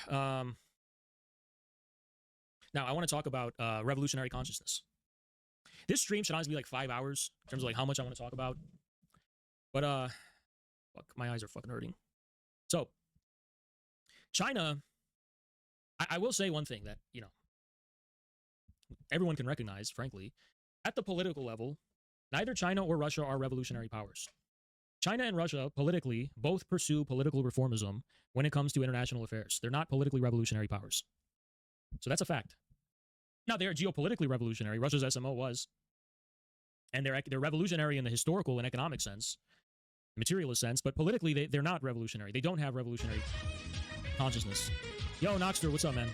Um, Now I want to talk about revolutionary consciousness. This stream should honestly be like 5 hours in terms of like how much I want to talk about. But fuck, my eyes are fucking hurting. So, China, I will say one thing that, everyone can recognize, frankly, at the political level, neither China or Russia are revolutionary powers. China and Russia politically both pursue political reformism when it comes to international affairs. They're not politically revolutionary powers. So that's a fact. Now, they're geopolitically revolutionary. Russia's SMO was. And they're revolutionary in the historical and economic sense, materialist sense, but politically, they're not revolutionary. They don't have revolutionary consciousness. Yo, Noxter, what's up, man?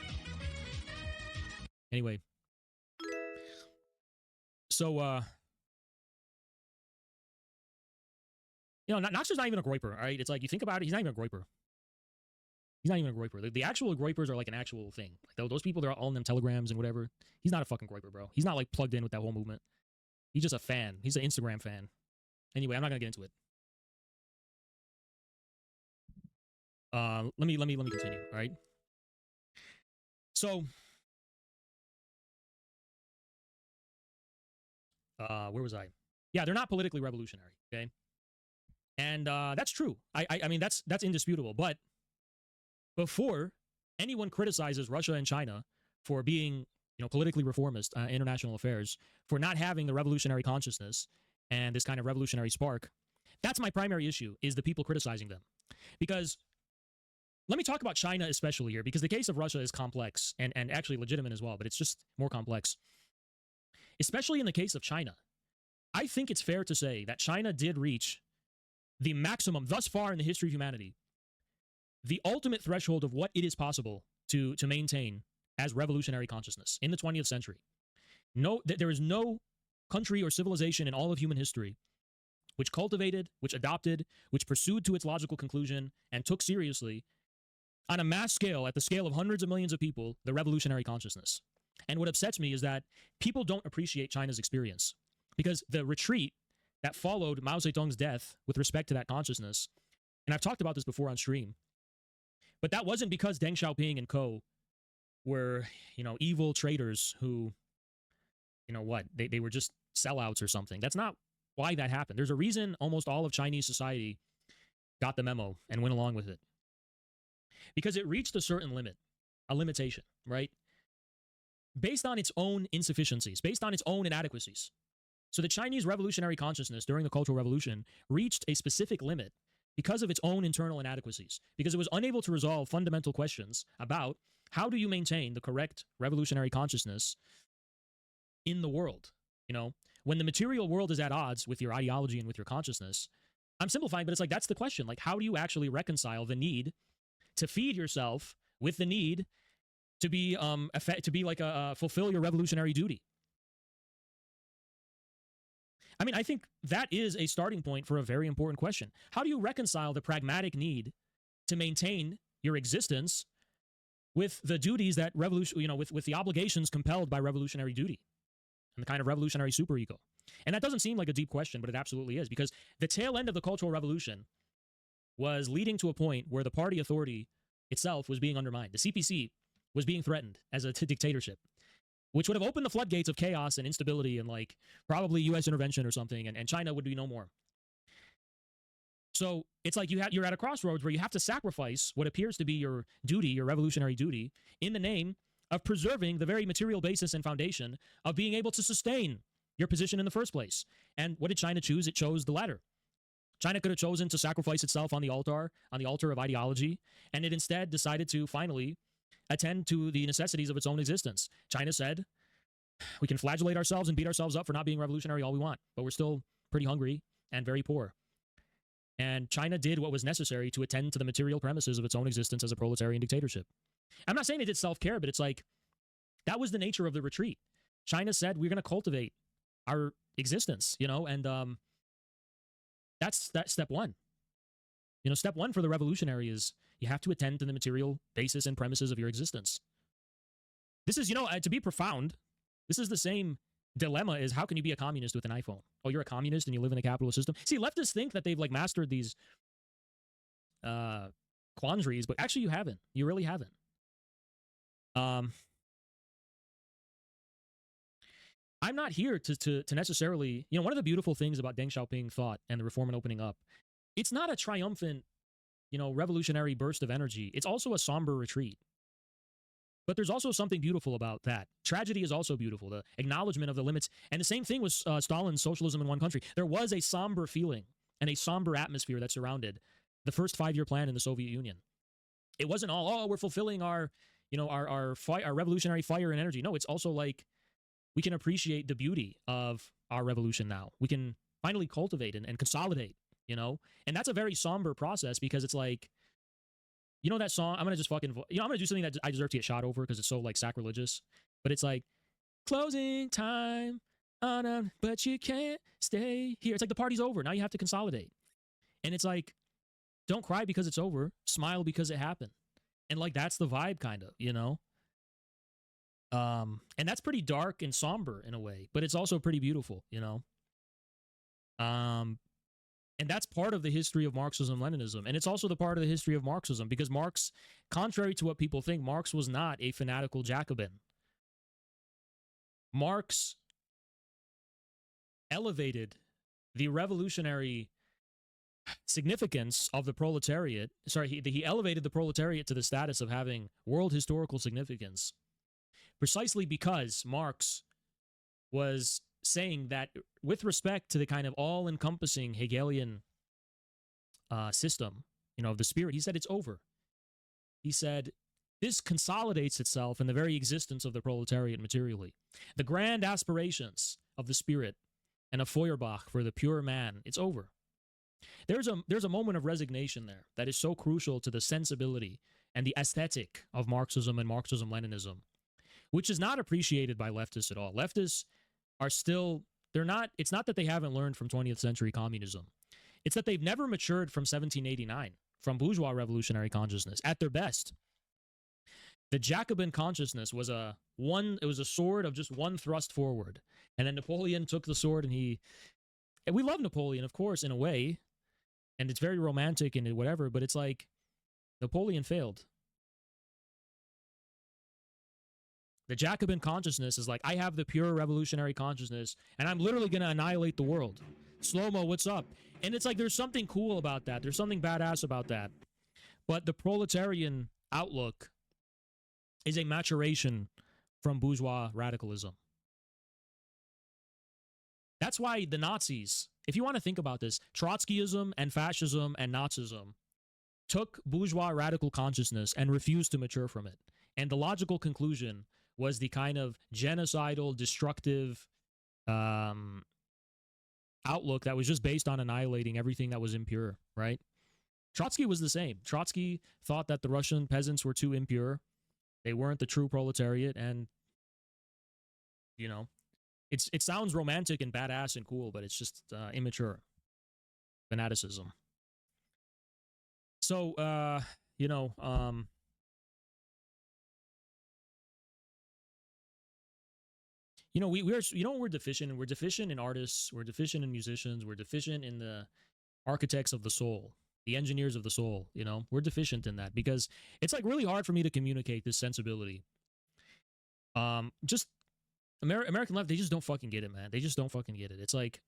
Anyway. So, Noxter's not even a groiper, all right? It's like, you think about it, he's not even a groiper. He's not even a groiper. The actual groipers are like an actual thing. Like those people, they're all in them telegrams and whatever. He's not a fucking groiper, bro. He's not like plugged in with that whole movement. He's just a fan. He's an Instagram fan. Anyway, I'm not gonna get into it. Let me continue. All right. So, where was I? Yeah, they're not politically revolutionary. Okay, and that's true. I mean that's indisputable. But before anyone criticizes Russia and China for being, politically reformist in international affairs, for not having the revolutionary consciousness and this kind of revolutionary spark, that's my primary issue, is the people criticizing them. Because let me talk about China especially here, because the case of Russia is complex and actually legitimate as well, but it's just more complex. Especially in the case of China, I think it's fair to say that China did reach the maximum thus far in the history of humanity, the ultimate threshold of what it is possible to maintain as revolutionary consciousness in the 20th century. There is no country or civilization in all of human history which cultivated, which adopted, which pursued to its logical conclusion and took seriously on a mass scale, at the scale of hundreds of millions of people, the revolutionary consciousness. And what upsets me is that people don't appreciate China's experience, because the retreat that followed Mao Zedong's death with respect to that consciousness, and I've talked about this before on stream, but that wasn't because Deng Xiaoping and co were, evil traitors who, they were just sellouts or something. That's not why that happened. There's a reason almost all of Chinese society got the memo and went along with it. Because it reached a certain limit, a limitation, right? Based on its own insufficiencies, based on its own inadequacies. So the Chinese revolutionary consciousness during the Cultural Revolution reached a specific limit because of its own internal inadequacies, because it was unable to resolve fundamental questions about how do you maintain the correct revolutionary consciousness in the world. When the material world is at odds with your ideology and with your consciousness, I'm simplifying, but it's like, that's the question. Like, how do you actually reconcile the need to feed yourself with the need to be fulfill your revolutionary duty? I mean, I think that is a starting point for a very important question. How do you reconcile the pragmatic need to maintain your existence with the duties that with the obligations compelled by revolutionary duty and the kind of revolutionary superego? And that doesn't seem like a deep question, but it absolutely is, because the tail end of the Cultural Revolution was leading to a point where the party authority itself was being undermined. The CPC was being threatened as a dictatorship, which would have opened the floodgates of chaos and instability and probably U.S. intervention or something, and China would be no more. So it's like you're at a crossroads where you have to sacrifice what appears to be your duty, your revolutionary duty, in the name of preserving the very material basis and foundation of being able to sustain your position in the first place. And what did China choose? It chose the latter. China could have chosen to sacrifice itself on the altar of ideology, and it instead decided to finally attend to the necessities of its own existence. China said, we can flagellate ourselves and beat ourselves up for not being revolutionary all we want, but we're still pretty hungry and very poor. And China did what was necessary to attend to the material premises of its own existence as a proletarian dictatorship. I'm not saying they did self-care, but it's like, that was the nature of the retreat. China said, we're going to cultivate our existence, and that's step one. Step one for the revolutionary is you have to attend to the material basis and premises of your existence. This is, to be profound, this is the same dilemma as how can you be a communist with an iPhone? Oh, you're a communist and you live in a capitalist system? See, leftists think that they've mastered these quandaries, but actually you haven't. You really haven't. Um, I'm not here to necessarily, one of the beautiful things about Deng Xiaoping thought and the reform and opening up, it's not a triumphant, revolutionary burst of energy. It's also a somber retreat. But there's also something beautiful about that. Tragedy is also beautiful, the acknowledgement of the limits. And the same thing was Stalin's socialism in one country. There was a somber feeling and a somber atmosphere that surrounded the first 5-year plan in the Soviet Union. It wasn't all, we're fulfilling our revolutionary fire and energy. No, it's also like we can appreciate the beauty of our revolution now. We can finally cultivate and consolidate, And that's a very somber process because it's like, that song, I'm going to just fucking, I'm going to do something that I deserve to get shot over because it's so like sacrilegious. But it's like, closing time, but you can't stay here. It's like the party's over. Now you have to consolidate. And it's like, don't cry because it's over. Smile because it happened. And like, that's the vibe kind of, And that's pretty dark and somber in a way, but it's also pretty beautiful, And that's part of the history of Marxism-Leninism. And it's also the part of the history of Marxism because Marx, contrary to what people think, Marx was not a fanatical Jacobin. Marx elevated the revolutionary significance of the proletariat. He elevated the proletariat to the status of having world historical significance precisely because Marx was saying that with respect to the kind of all-encompassing Hegelian system, of the spirit, he said it's over. He said this consolidates itself in the very existence of the proletariat materially. The grand aspirations of the spirit and of Feuerbach for the pure man, it's over. There's a moment of resignation there that is so crucial to the sensibility and the aesthetic of Marxism and Marxism-Leninism, which is not appreciated by leftists at all. Leftists are still, it's not that they haven't learned from 20th century communism. It's that they've never matured from 1789, from bourgeois revolutionary consciousness at their best. The Jacobin consciousness was a sword of just one thrust forward. And then Napoleon took the sword and we love Napoleon, of course, in a way. And it's very romantic and whatever, but it's like Napoleon failed. The Jacobin consciousness is like, I have the pure revolutionary consciousness, and I'm literally going to annihilate the world. Slow-mo, what's up? And it's like, there's something cool about that. There's something badass about that. But the proletarian outlook is a maturation from bourgeois radicalism. That's why the Nazis, if you want to think about this, Trotskyism and fascism and Nazism took bourgeois radical consciousness and refused to mature from it. And the logical conclusion was the kind of genocidal, destructive outlook that was just based on annihilating everything that was impure, right? Trotsky was the same. Trotsky thought that the Russian peasants were too impure. They weren't the true proletariat, and, it sounds romantic and badass and cool, but it's just immature fanaticism. So, we're deficient in. We're deficient in artists. We're deficient in musicians. We're deficient in the architects of the soul, the engineers of the soul. We're deficient in that because it's like really hard for me to communicate this sensibility. Just American left, they just don't fucking get it, man. They just don't fucking get it. It's like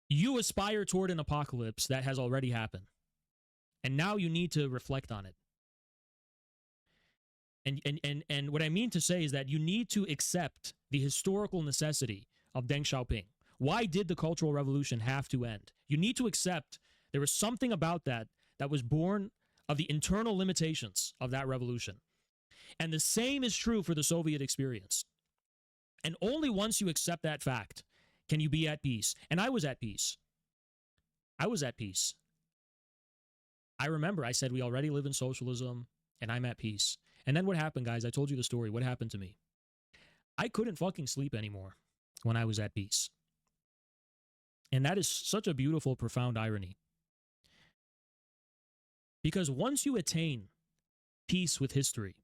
you aspire toward an apocalypse that has already happened, and now you need to reflect on it. And what I mean to say is that you need to accept the historical necessity of Deng Xiaoping. Why did the Cultural Revolution have to end? You need to accept there was something about that was born of the internal limitations of that revolution. And the same is true for the Soviet experience. And only once you accept that fact can you be at peace. And I was at peace. I was at peace. I remember I said we already live in socialism and I'm at peace. And then what happened, guys? I told you the story. What happened to me? I couldn't fucking sleep anymore when I was at peace. And that is such a beautiful, profound irony. Because once you attain peace with history,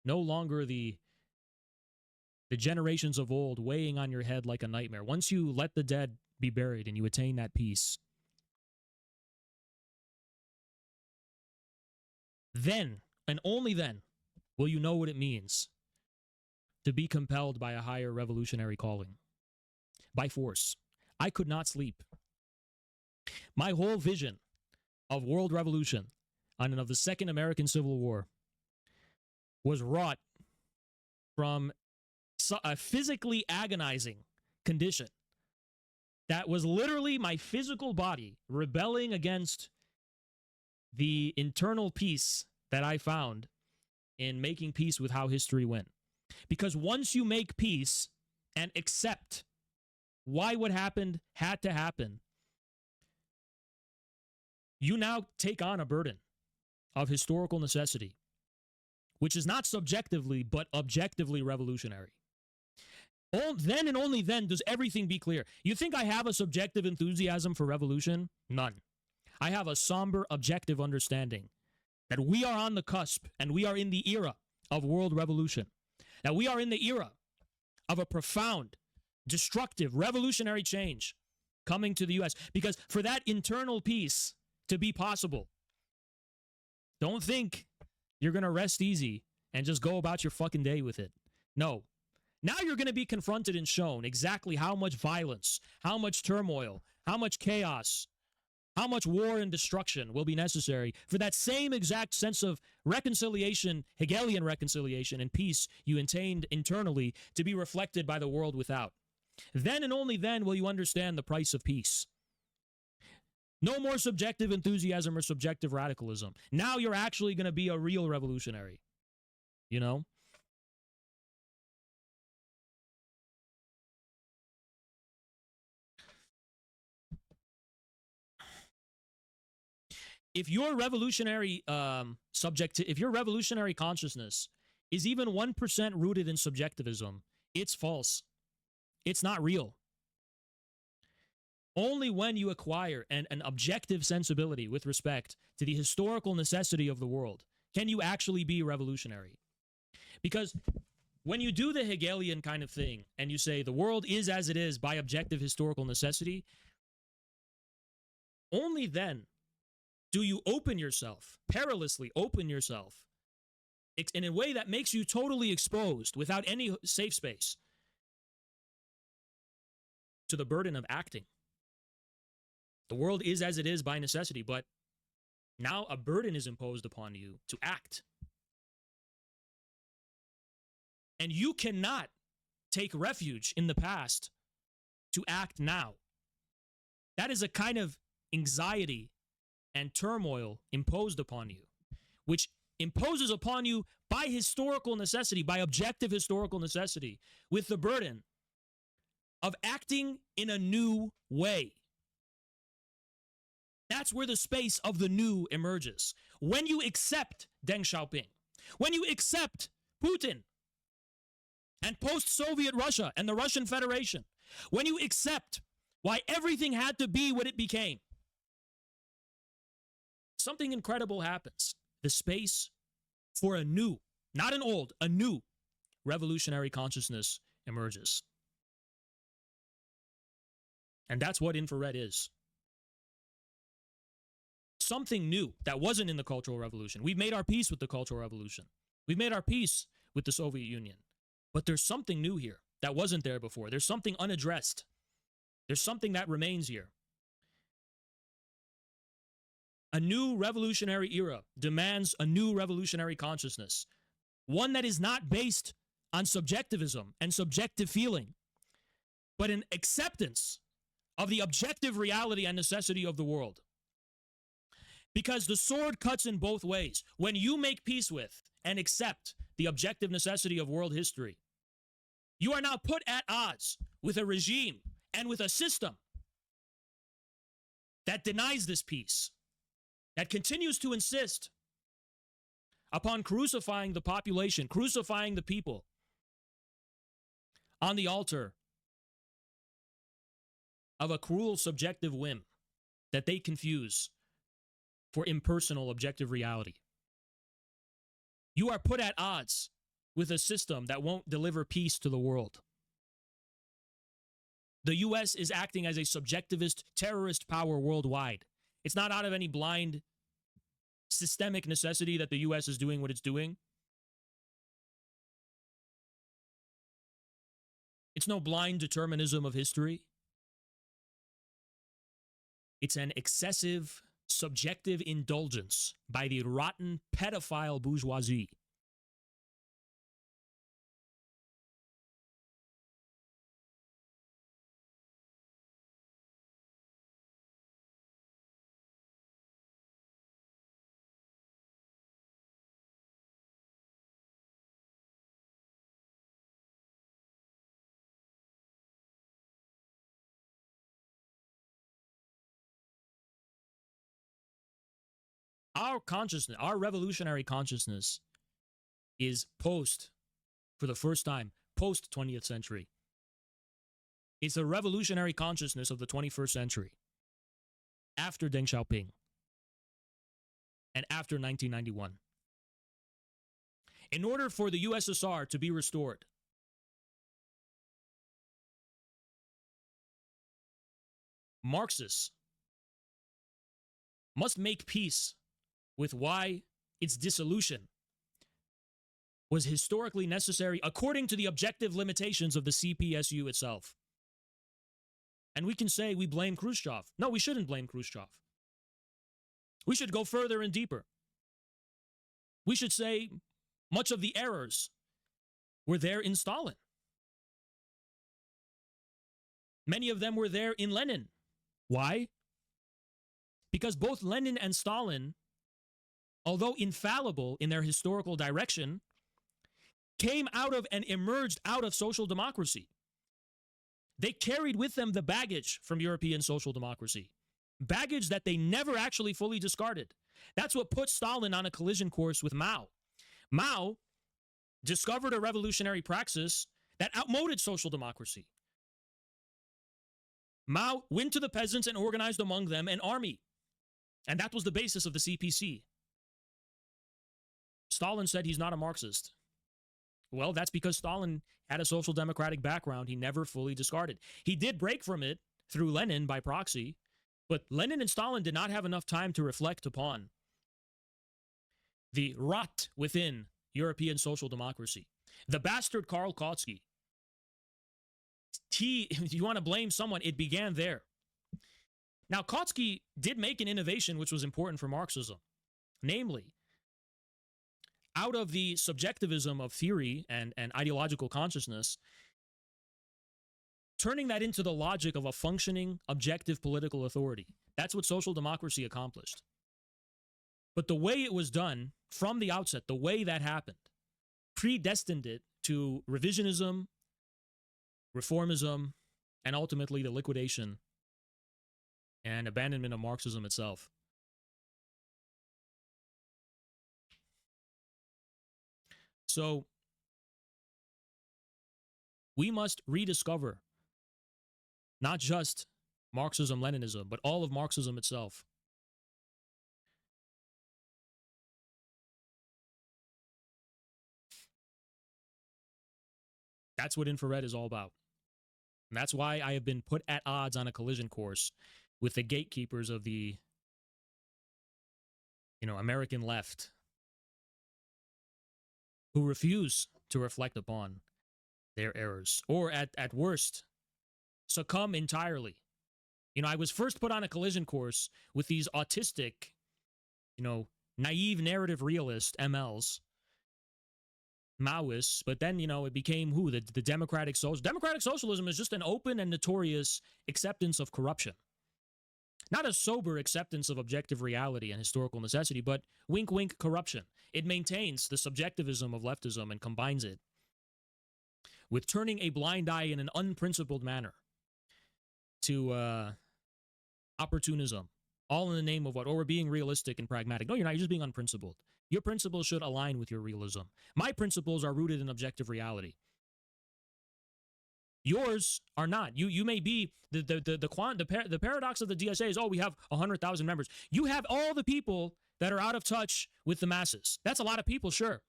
no longer the generations of old weighing on your head like a nightmare, once you let the dead be buried and you attain that peace, then and only then will you know what it means to be compelled by a higher revolutionary calling. By force. I could not sleep. My whole vision of world revolution and of the Second American Civil War was wrought from a physically agonizing condition that was literally my physical body rebelling against the internal peace that I found in making peace with how history went. Because once you make peace and accept why what happened had to happen, you now take on a burden of historical necessity, which is not subjectively, but objectively revolutionary. Then and only then does everything be clear. You think I have a subjective enthusiasm for revolution? None. I have a somber, objective understanding that we are on the cusp and we are in the era of world revolution. That we are in the era of a profound, destructive, revolutionary change coming to the U.S. Because for that internal peace to be possible, don't think you're going to rest easy and just go about your fucking day with it. No. Now you're going to be confronted and shown exactly how much violence, how much turmoil, how much chaos, how much war and destruction will be necessary for that same exact sense of reconciliation, Hegelian reconciliation and peace you attained internally to be reflected by the world without. Then and only then will you understand the price of peace. No more subjective enthusiasm or subjective radicalism. Now you're actually going to be a real revolutionary. You know? If your revolutionary if your revolutionary consciousness is even 1% rooted in subjectivism, it's false. It's not real. Only when you acquire an objective sensibility with respect to the historical necessity of the world can you actually be revolutionary. Because when you do the Hegelian kind of thing and you say the world is as it is by objective historical necessity, only then do you open yourself, perilously open yourself, in a way that makes you totally exposed without any safe space to the burden of acting. The world is as it is by necessity, but now a burden is imposed upon you to act. And you cannot take refuge in the past to act now. That is a kind of anxiety and turmoil imposed upon you, which imposes upon you by historical necessity, by objective historical necessity, with the burden of acting in a new way. That's where the space of the new emerges. When you accept Deng Xiaoping, when you accept Putin and post-Soviet Russia and the Russian Federation, when you accept why everything had to be what it became, something incredible happens. The space for a new, not an old, a new revolutionary consciousness emerges. And that's what infrared is. Something new that wasn't in the Cultural Revolution. We've made our peace with the Cultural Revolution. We've made our peace with the Soviet Union. But there's something new here that wasn't there before. There's something unaddressed. There's something that remains here. A new revolutionary era demands a new revolutionary consciousness. One that is not based on subjectivism and subjective feeling, but an acceptance of the objective reality and necessity of the world. Because the sword cuts in both ways. When you make peace with and accept the objective necessity of world history, you are now put at odds with a regime and with a system that denies this peace, that continues to insist upon crucifying the population, crucifying the people on the altar of a cruel subjective whim that they confuse for impersonal objective reality. You are put at odds with a system that won't deliver peace to the world. The U.S. is acting as a subjectivist terrorist power worldwide. It's not out of any blind systemic necessity that the U.S. is doing what it's doing. It's no blind determinism of history. It's an excessive, subjective indulgence by the rotten, pedophile bourgeoisie. Our consciousness, our revolutionary consciousness is for the first time, post 20th century. It's a revolutionary consciousness of the 21st century, after Deng Xiaoping and after 1991. In order for the USSR to be restored, Marxists must make peace with why its dissolution was historically necessary according to the objective limitations of the CPSU itself. And we can say we blame Khrushchev. No, we shouldn't blame Khrushchev. We should go further and deeper. We should say much of the errors were there in Stalin. Many of them were there in Lenin. Why? Because both Lenin and Stalin, although infallible in their historical direction, came out of and emerged out of social democracy. They carried with them the baggage from European social democracy, baggage that they never actually fully discarded. That's what put Stalin on a collision course with Mao. Mao discovered a revolutionary praxis that outmoded social democracy. Mao went to the peasants and organized among them an army. And that was the basis of the CPC. Stalin said he's not a Marxist. Well, that's because Stalin had a social democratic background he never fully discarded. He did break from it through Lenin by proxy, but Lenin and Stalin did not have enough time to reflect upon the rot within European social democracy. The bastard Karl Kautsky, if you want to blame someone, it began there. Now, Kautsky did make an innovation which was important for Marxism, namely, out of the subjectivism of theory and ideological consciousness, turning that into the logic of a functioning, objective political authority. That's what social democracy accomplished. But the way it was done from the outset, the way that happened, predestined it to revisionism, reformism, and ultimately the liquidation and abandonment of Marxism itself. So we must rediscover not just Marxism, Leninism, but all of Marxism itself. That's what infrared is all about. And that's why I have been put at odds on a collision course with the gatekeepers of the, American left, who refuse to reflect upon their errors, or at worst, succumb entirely. I was first put on a collision course with these autistic, naive narrative realist MLs, Maoists, but then, it became who? The democratic social. Democratic socialism is just an open and notorious acceptance of corruption. Not a sober acceptance of objective reality and historical necessity, but wink, wink, corruption. It maintains the subjectivism of leftism and combines it with turning a blind eye in an unprincipled manner to opportunism, all in the name of what? Or we're being realistic and pragmatic. No, you're not. You're just being unprincipled. Your principles should align with your realism. My principles are rooted in objective reality. Yours are not. You may be the paradox of the DSA is, we have 100,000 members. You have all the people that are out of touch with the masses. That's a lot of people, sure.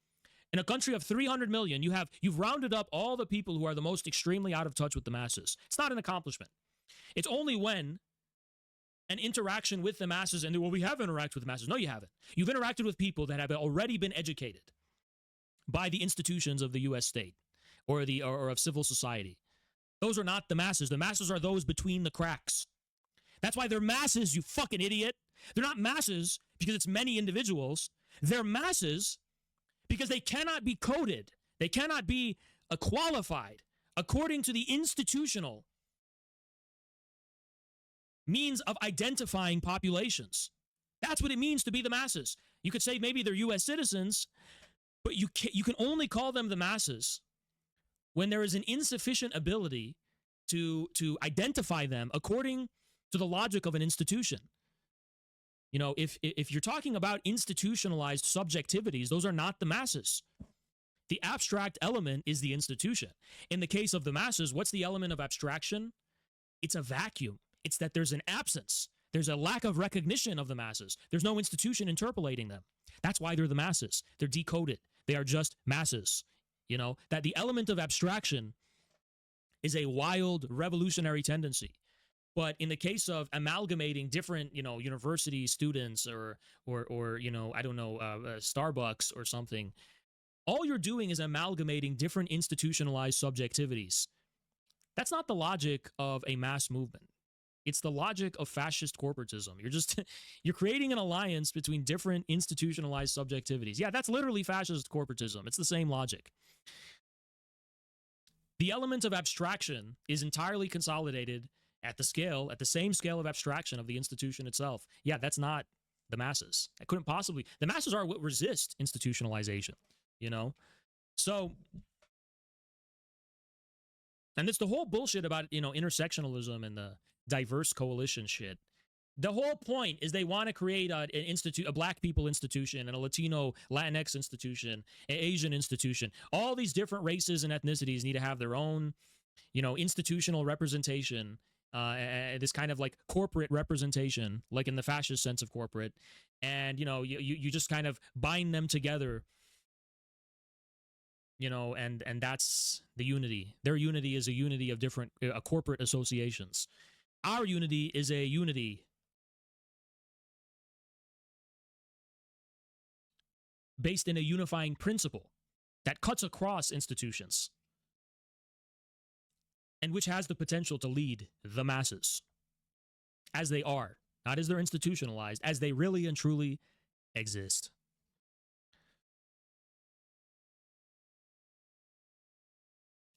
In a country of 300 million, you've rounded up all the people who are the most extremely out of touch with the masses. It's not an accomplishment. It's only when an interaction with the masses and, well, we have interacted with the masses. No, you haven't. You've interacted with people that have already been educated by the institutions of the U.S. state or of civil society. Those are not the masses. The masses are those between the cracks. That's why they're masses, you fucking idiot. They're not masses because it's many individuals. They're masses because they cannot be coded. They cannot be qualified according to the institutional means of identifying populations. That's what it means to be the masses. You could say maybe they're U.S. citizens, but you can only call them the masses when there is an insufficient ability to identify them according to the logic of an institution. You know, if you're talking about institutionalized subjectivities, those are not the masses. The abstract element is the institution. In the case of the masses, what's the element of abstraction? It's a vacuum. It's that there's an absence. There's a lack of recognition of the masses. There's no institution interpolating them. That's why they're the masses. They're decoded. They are just masses. You know, that the element of abstraction is a wild revolutionary tendency. But in the case of amalgamating different, you know, university students or you know, I don't know, Starbucks or something, all you're doing is amalgamating different institutionalized subjectivities. That's not the logic of a mass movement. It's the logic of fascist corporatism. You're creating an alliance between different institutionalized subjectivities. Yeah, that's literally fascist corporatism. It's the same logic. The element of abstraction is entirely consolidated at the same scale of abstraction of the institution itself. Yeah, that's not the masses. That couldn't possibly. The masses are what resist institutionalization, you know? So, and it's the whole bullshit about, you know, intersectionalism and the diverse coalition shit. The whole point is they want to create a black people institution and a Latino, Latinx institution, an Asian institution. All these different races and ethnicities need to have their own, you know, institutional representation, this kind of like corporate representation, like in the fascist sense of corporate. And, you know, you just kind of bind them together, you know, and that's the unity. Their unity is a unity of different corporate associations. Our unity is a unity based in a unifying principle that cuts across institutions and which has the potential to lead the masses as they are, not as they're institutionalized, as they really and truly exist.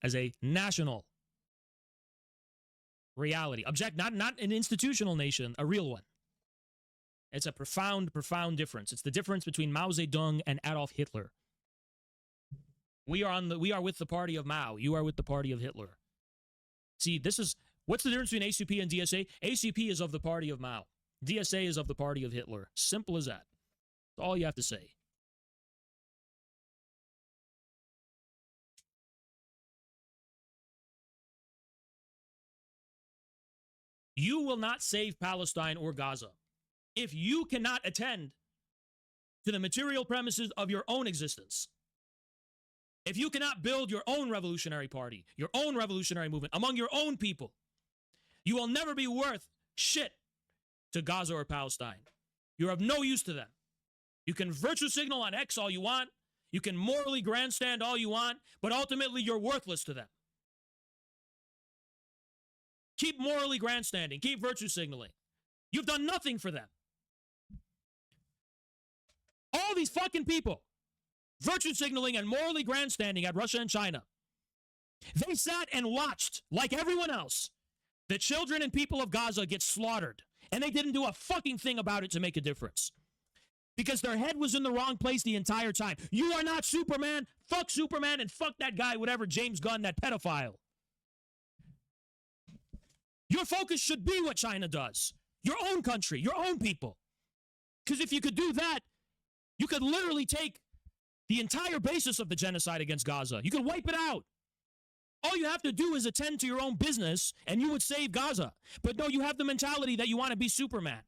As a national reality. Not an institutional nation, a real one. It's a profound, profound difference. It's the difference between Mao Zedong and Adolf Hitler. We are with the party of Mao. You are with the party of Hitler. See, what's the difference between ACP and DSA? ACP is of the party of Mao. DSA is of the party of Hitler. Simple as that. That's all you have to say. You will not save Palestine or Gaza if you cannot attend to the material premises of your own existence. If you cannot build your own revolutionary party, your own revolutionary movement among your own people, you will never be worth shit to Gaza or Palestine. You're of no use to them. You can virtue signal on X all you want. You can morally grandstand all you want, but ultimately you're worthless to them. Keep morally grandstanding. Keep virtue signaling. You've done nothing for them. All these fucking people, virtue signaling and morally grandstanding at Russia and China, they sat and watched, like everyone else, the children and people of Gaza get slaughtered. And they didn't do a fucking thing about it to make a difference. Because their head was in the wrong place the entire time. You are not Superman. Fuck Superman and fuck that guy, whatever, James Gunn, that pedophile. Your focus should be what China does. Your own country, your own people. Because if you could do that, you could literally take the entire basis of the genocide against Gaza. You could wipe it out. All you have to do is attend to your own business and you would save Gaza. But no, you have the mentality that you want to be Superman.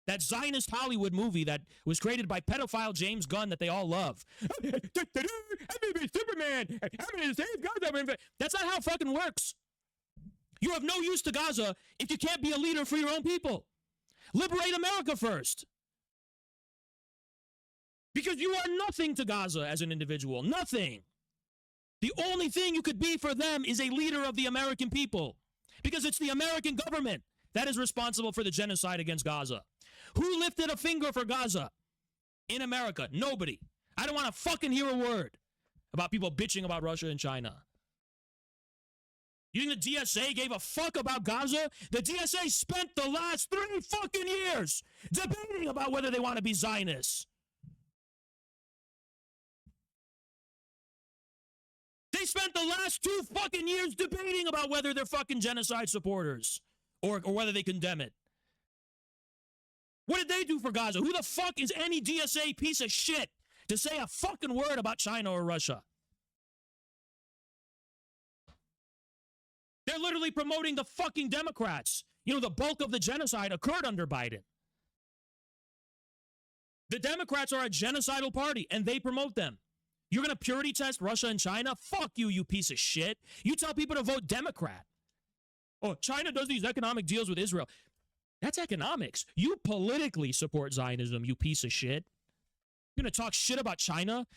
That Zionist Hollywood movie that was created by pedophile James Gunn that they all love. I'm going to be Superman. I'm going to save Gaza. That's not how it fucking works. You're of no use to Gaza if you can't be a leader for your own people. Liberate America first. Because you are nothing to Gaza as an individual. Nothing. The only thing you could be for them is a leader of the American people. Because it's the American government that is responsible for the genocide against Gaza. Who lifted a finger for Gaza in America? Nobody. I don't want to fucking hear a word about people bitching about Russia and China. You think the DSA gave a fuck about Gaza? The DSA spent the last 3 fucking years debating about whether they want to be Zionists. They spent the last 2 fucking years debating about whether they're fucking genocide supporters or whether they condemn it. What did they do for Gaza? Who the fuck is any DSA piece of shit to say a fucking word about China or Russia? They're literally promoting the fucking Democrats. You know, the bulk of the genocide occurred under Biden. The Democrats are a genocidal party, and they promote them. You're going to purity test Russia and China? Fuck you, you piece of shit. You tell people to vote Democrat. Oh, China does these economic deals with Israel. That's economics. You politically support Zionism, you piece of shit. You're going to talk shit about China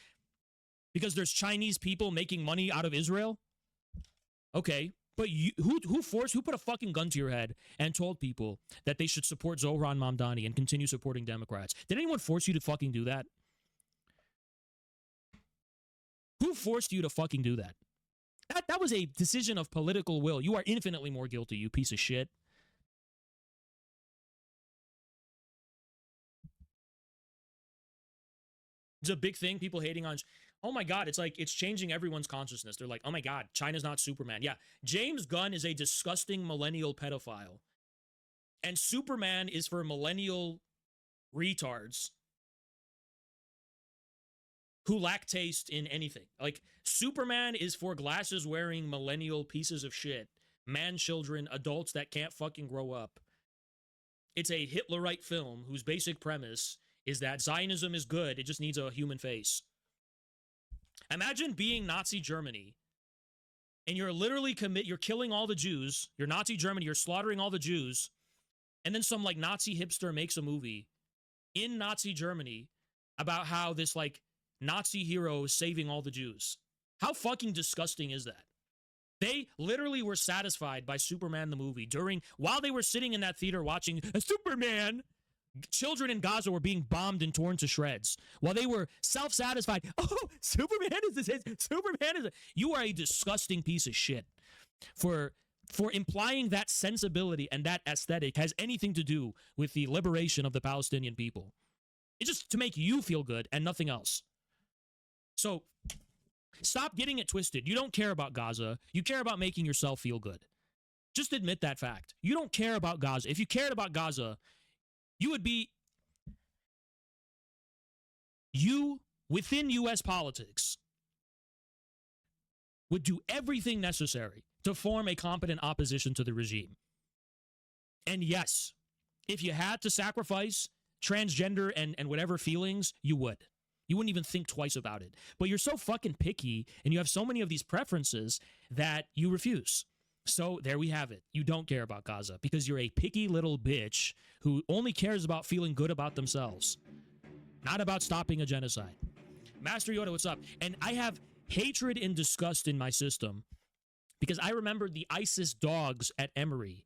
because there's Chinese people making money out of Israel? Okay, but who put a fucking gun to your head and told people that they should support Zohran Mamdani and continue supporting Democrats? Did anyone force you to fucking do that? Who forced you to fucking do that? That was a decision of political will. You are infinitely more guilty, you piece of shit. It's a big thing, people hating on... Oh my God, it's like, it's changing everyone's consciousness. They're like, oh my God, China's not Superman. Yeah, James Gunn is a disgusting millennial pedophile. And Superman is for millennial retards who lack taste in anything. Like, Superman is for glasses-wearing millennial pieces of shit. Man-children, adults that can't fucking grow up. It's a Hitlerite film whose basic premise is that Zionism is good, it just needs a human face. Imagine being Nazi Germany, and you're literally you're killing all the Jews, you're Nazi Germany, you're slaughtering all the Jews, and then some, like, Nazi hipster makes a movie in Nazi Germany about how this, like, Nazi hero is saving all the Jews. How fucking disgusting is that? They literally were satisfied by Superman the movie while they were sitting in that theater watching Superman. Children in Gaza were being bombed and torn to shreds while they were self-satisfied. Oh, Superman is this. Superman is a... You are a disgusting piece of shit for implying that sensibility and that aesthetic has anything to do with the liberation of the Palestinian people. It's just to make you feel good and nothing else. So stop getting it twisted. You don't care about Gaza. You care about making yourself feel good. Just admit that fact. You don't care about Gaza. If you cared about Gaza, you would be... You, within U.S. politics, would do everything necessary to form a competent opposition to the regime. And yes, if you had to sacrifice transgender and whatever feelings, you would. You wouldn't even think twice about it. But you're so fucking picky, and you have so many of these preferences that you refuse. So there we have it. You don't care about Gaza because you're a picky little bitch who only cares about feeling good about themselves, not about stopping a genocide. Master Yoda, what's up? And I have hatred and disgust in my system because I remember the ISIS dogs at Emory.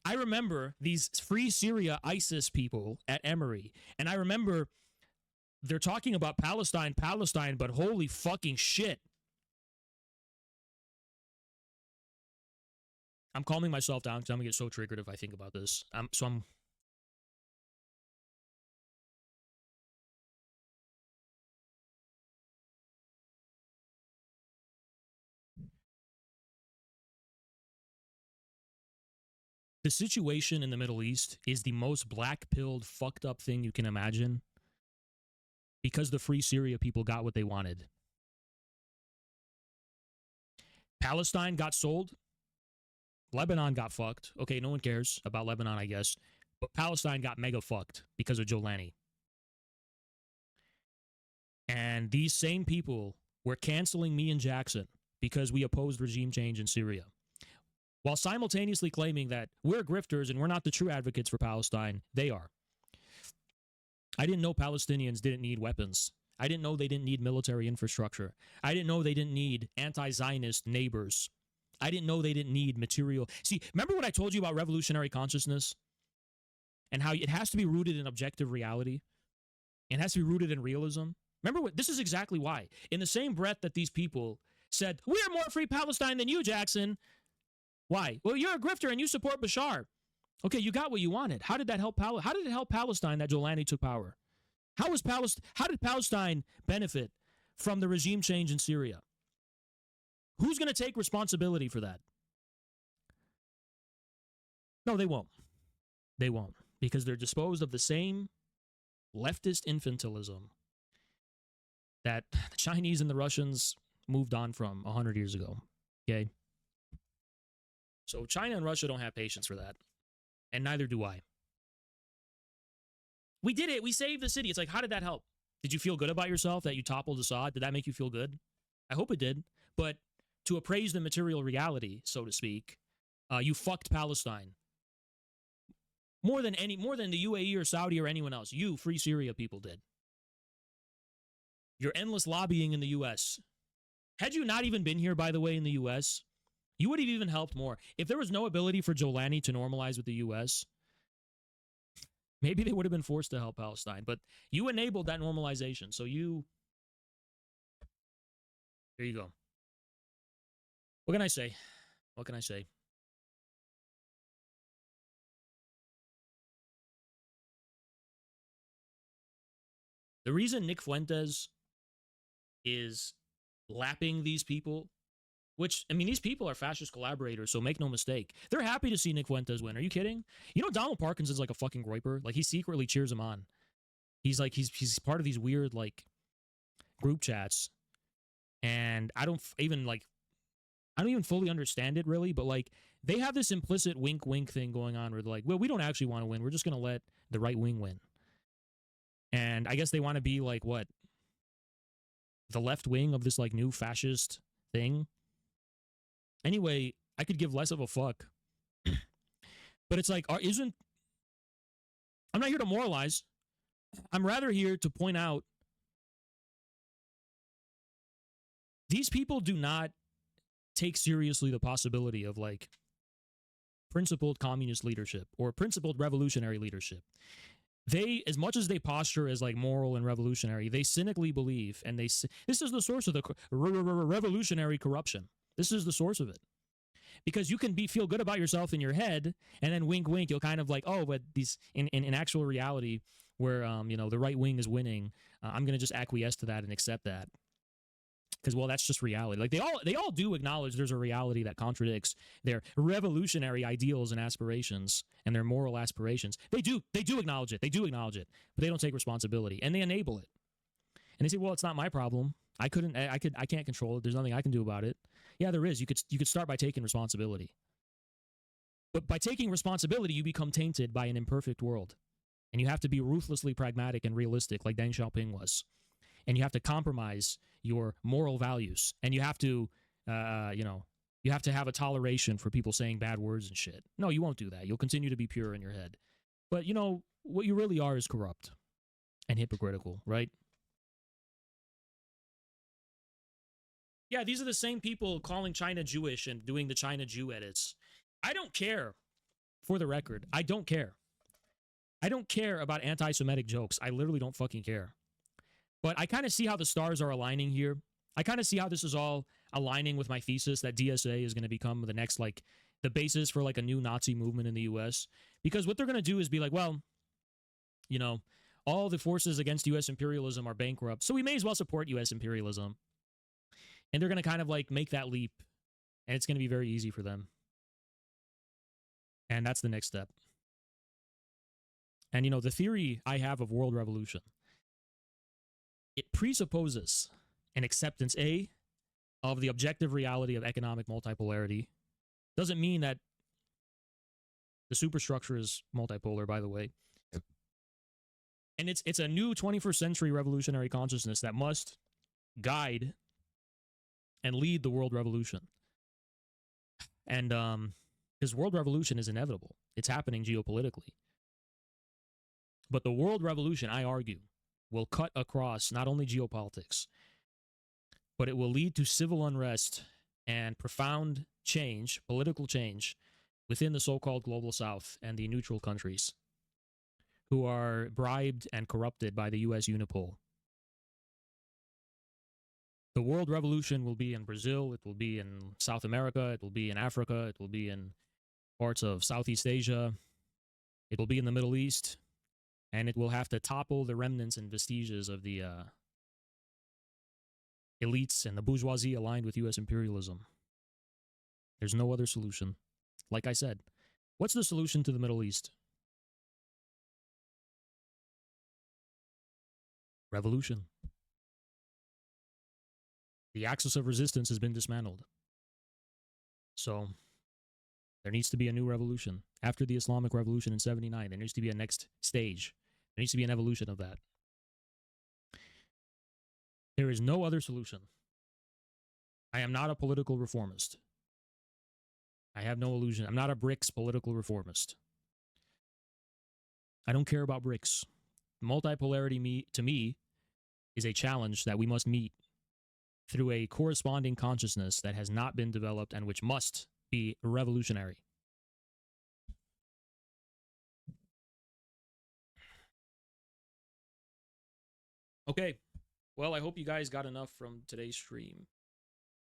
I remember these Free Syria ISIS people at Emory. And I remember they're talking about Palestine, but holy fucking shit. I'm calming myself down because I'm going to get so triggered if I think about this. The situation in the Middle East is the most black-pilled, fucked up thing you can imagine because the Free Syria people got what they wanted. Palestine got sold. Lebanon got fucked. Okay, no one cares about Lebanon, I guess. But Palestine got mega fucked because of Jolani. And these same people were canceling me and Jackson because we opposed regime change in Syria. while simultaneously claiming that we're grifters and we're not the true advocates for Palestine. They are. I didn't know Palestinians didn't need weapons. I didn't know they didn't need military infrastructure. I didn't know they didn't need anti-Zionist neighbors. I didn't know they didn't need material. See, remember what I told you about revolutionary consciousness and how it has to be rooted in objective reality? It has to be rooted in realism. Remember what? This is exactly why. In the same breath that these people said, we're more free Palestine than you, Jackson. Why? Well, you're a grifter and you support Bashar. Okay, you got what you wanted. How did that help How did it help Palestine that Jolani took power? How did Palestine benefit from the regime change in Syria? Who's going to take responsibility for that? No, they won't. They won't, because they're disposed of the same leftist infantilism that the Chinese and the Russians moved on from 100 years ago. Okay? So China and Russia don't have patience for that. And neither do I. We did it. We saved the city. It's like, how did that help? Did you feel good about yourself that you toppled Assad? Did that make you feel good? I hope it did. But to appraise the material reality, so to speak, you fucked Palestine. More than the UAE or Saudi or anyone else. You, Free Syria people, did. Your endless lobbying in the U.S. Had you not even been here, by the way, in the U.S., you would have even helped more. If there was no ability for Jolani to normalize with the U.S., maybe they would have been forced to help Palestine. But you enabled that normalization. So there you go. What can I say? What can I say? The reason Nick Fuentes is lapping these people, which, I mean, these people are fascist collaborators, so make no mistake. They're happy to see Nick Fuentes win. Are you kidding? You know, Donald Parkinson's like a fucking groiper. Like, he secretly cheers him on. He's like, he's part of these weird, like, group chats. And I don't even fully understand it, really. But, like, they have this implicit wink-wink thing going on where they're like, well, we don't actually want to win. We're just going to let the right wing win. And I guess they want to be, like, what? The left wing of this, like, new fascist thing? Anyway, I could give less of a fuck. But it's like, I'm not here to moralize. I'm rather here to point out these people do not take seriously the possibility of, like, principled communist leadership or principled revolutionary leadership. They, as much as they posture as, like, moral and revolutionary, they cynically believe, and this is the source of the revolutionary corruption. This is the source of it. Because you can feel good about yourself in your head, and then wink, wink, you'll kind of like, oh, but these in actual reality, where the right wing is winning, I'm gonna just acquiesce to that and accept that. Because, well, that's just reality. Like, they all do acknowledge there's a reality that contradicts their revolutionary ideals and aspirations and their moral aspirations. They do acknowledge it. They do acknowledge it, but they don't take responsibility, and they enable it. And they say, well, it's not my problem. I can't control it. There's nothing I can do about it. Yeah, there is. You could start by taking responsibility. But by taking responsibility, you become tainted by an imperfect world. And you have to be ruthlessly pragmatic and realistic, like Deng Xiaoping was. And you have to compromise your moral values. And you have to, you have to have a toleration for people saying bad words and shit. No, you won't do that. You'll continue to be pure in your head. But, what you really are is corrupt and hypocritical, right? Yeah, these are the same people calling China Jewish and doing the China Jew edits. I don't care, for the record. I don't care. I don't care about anti-Semitic jokes. I literally don't fucking care. But I kind of see how the stars are aligning here. I kind of see how this is all aligning with my thesis that DSA is going to become the next, like, the basis for, like, a new Nazi movement in the U.S. Because what they're going to do is be like, well, all the forces against U.S. imperialism are bankrupt, so we may as well support U.S. imperialism. And they're going to kind of, like, make that leap. And it's going to be very easy for them. And that's the next step. And, the theory I have of world revolution, it presupposes an acceptance, A, of the objective reality of economic multipolarity. Doesn't mean that the superstructure is multipolar, by the way. And it's a new 21st century revolutionary consciousness that must guide and lead the world revolution. And Because world revolution is inevitable. It's happening geopolitically. But the world revolution, I argue, will cut across not only geopolitics, but it will lead to civil unrest and profound change, political change, within the so-called global South and the neutral countries who are bribed and corrupted by the U.S. Unipol. The world revolution will be in Brazil, it will be in South America, it will be in Africa, it will be in parts of Southeast Asia, it will be in the Middle East, and it will have to topple the remnants and vestiges of the elites and the bourgeoisie aligned with U.S. imperialism. There's no other solution. Like I said, what's the solution to the Middle East? Revolution. The axis of resistance has been dismantled. So there needs to be a new revolution. After the Islamic Revolution in 79, there needs to be a next stage. There needs to be an evolution of that. There is no other solution. I am not a political reformist. I have no illusion. I'm not a BRICS political reformist. I don't care about BRICS. Multipolarity, to me, is a challenge that we must meet through a corresponding consciousness that has not been developed and which must be revolutionary. Okay. Well, I hope you guys got enough from today's stream.